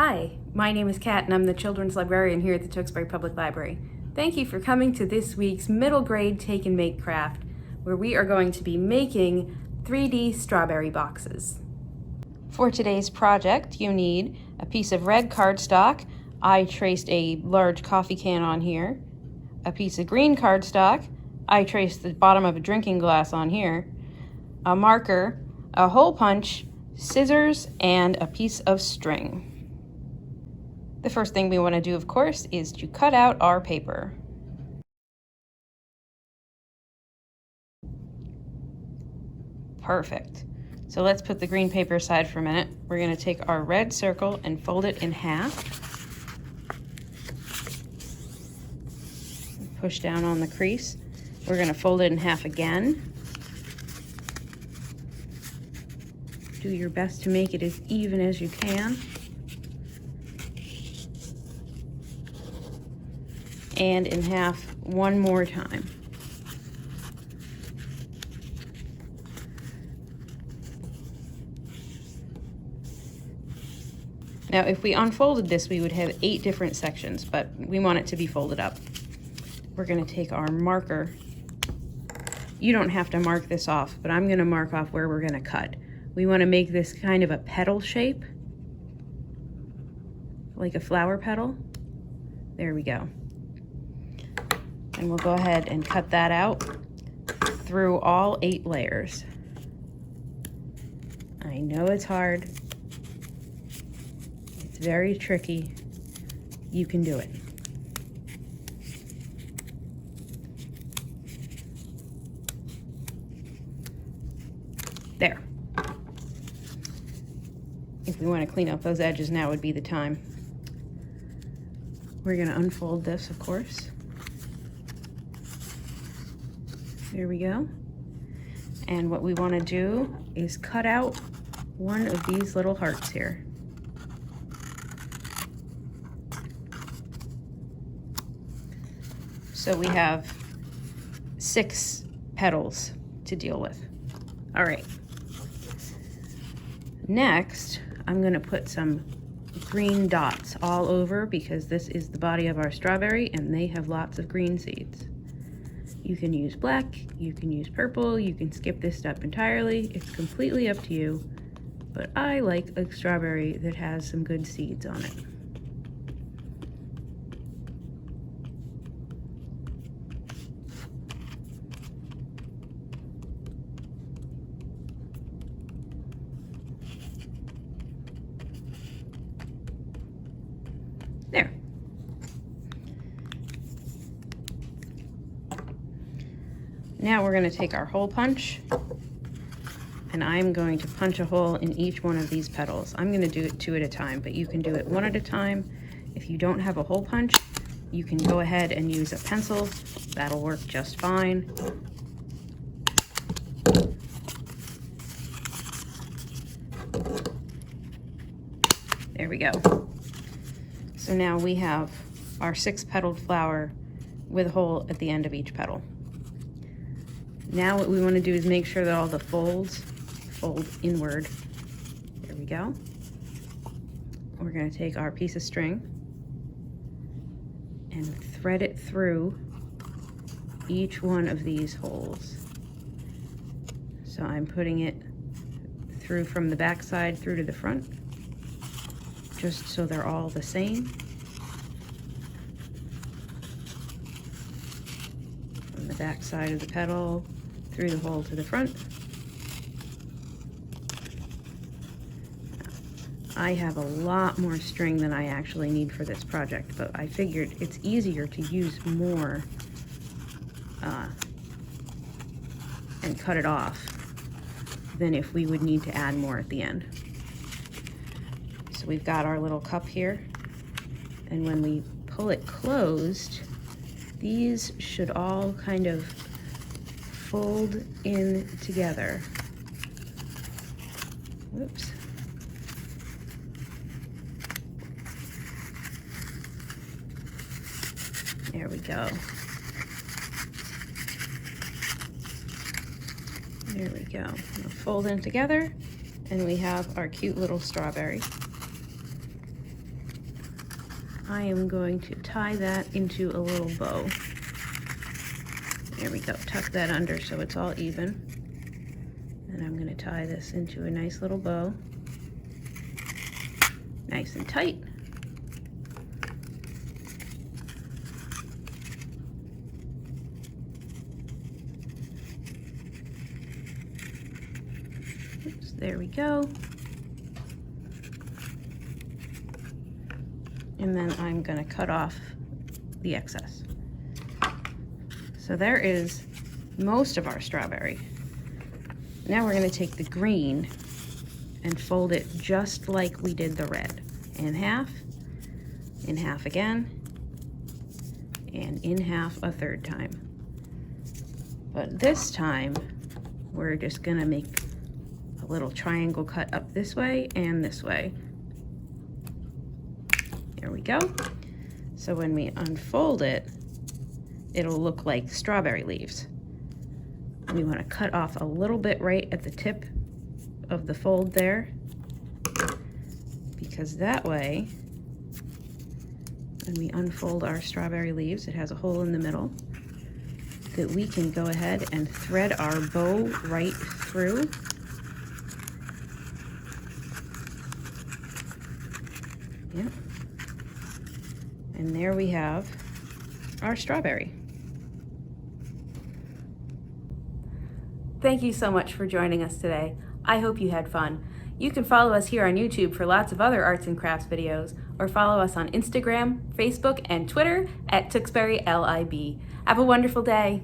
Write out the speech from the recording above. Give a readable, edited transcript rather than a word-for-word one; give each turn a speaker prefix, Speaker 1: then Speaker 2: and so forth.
Speaker 1: Hi, my name is Kat and I'm the children's librarian here at the Tewksbury Public Library. Thank you for coming to this week's middle grade take and make craft, where we are going to be making 3D strawberry boxes. For today's project, you need a piece of red cardstock. I traced a large coffee can on here. A piece of green cardstock. I traced the bottom of a drinking glass on here. A marker, a hole punch, scissors, and a piece of string. The first thing we want to do, of course, is to cut out our paper. Perfect. So let's put the green paper aside for a minute. We're going to take our red circle and fold it in half. Push down on the crease. We're going to fold it in half again. Do your best to make it as even as you can. And in half one more time. Now, if we unfolded this, we would have 8 different sections, but we want it to be folded up. We're going to take our marker. You don't have to mark this off, but I'm going to mark off where we're going to cut. We want to make this kind of a petal shape, like a flower petal. There we go. And we'll go ahead and cut that out through all 8 layers. I know it's hard. It's very tricky. You can do it. There. If we want to clean up those edges, now would be the time. We're going to unfold this, of course. There we go. And what we want to do is cut out one of these little hearts here. So we have 6 petals to deal with. All right. Next, I'm going to put some green dots all over because this is the body of our strawberry and they have lots of green seeds. You can use black, you can use purple, you can skip this step entirely. It's completely up to you, but I like a strawberry that has some good seeds on it. There. Now we're going to take our hole punch, and I'm going to punch a hole in each one of these petals. I'm going to do it 2 at a time, but you can do it 1 at a time. If you don't have a hole punch, you can go ahead and use a pencil. That'll work just fine. There we go. So now we have our 6-petaled flower with a hole at the end of each petal. Now what we want to do is make sure that all the folds fold inward. There we go. We're going to take our piece of string and thread it through each one of these holes. So I'm putting it through from the back side through to the front, just so they're all the same. From the back side of the petal through the hole to the front. I have a lot more string than I actually need for this project, but I figured it's easier to use more and cut it off than if we would need to add more at the end. So we've got our little cup here, and when we pull it closed, these should all kind of fold in together. Whoops. There we go. There we go. We'll fold in together, and we have our cute little strawberry. I am going to tie that into a little bow. There we go, tuck that under so it's all even. And I'm going to tie this into a nice little bow. Nice and tight. Oops, there we go. And then I'm going to cut off the excess. So there is most of our strawberry. Now we're going to take the green and fold it just like we did the red. In half again, and in half a third time. But this time, we're just going to make a little triangle cut up this way and this way. There we go. So when we unfold it, it'll look like strawberry leaves. We want to cut off a little bit right at the tip of the fold there, because that way, when we unfold our strawberry leaves, it has a hole in the middle that we can go ahead and thread our bow right through. Yep. And there we have our strawberry. Thank you so much for joining us today. I hope you had fun. You can follow us here on YouTube for lots of other arts and crafts videos, or follow us on Instagram, Facebook, and Twitter at Tewksbury LIB. Have a wonderful day.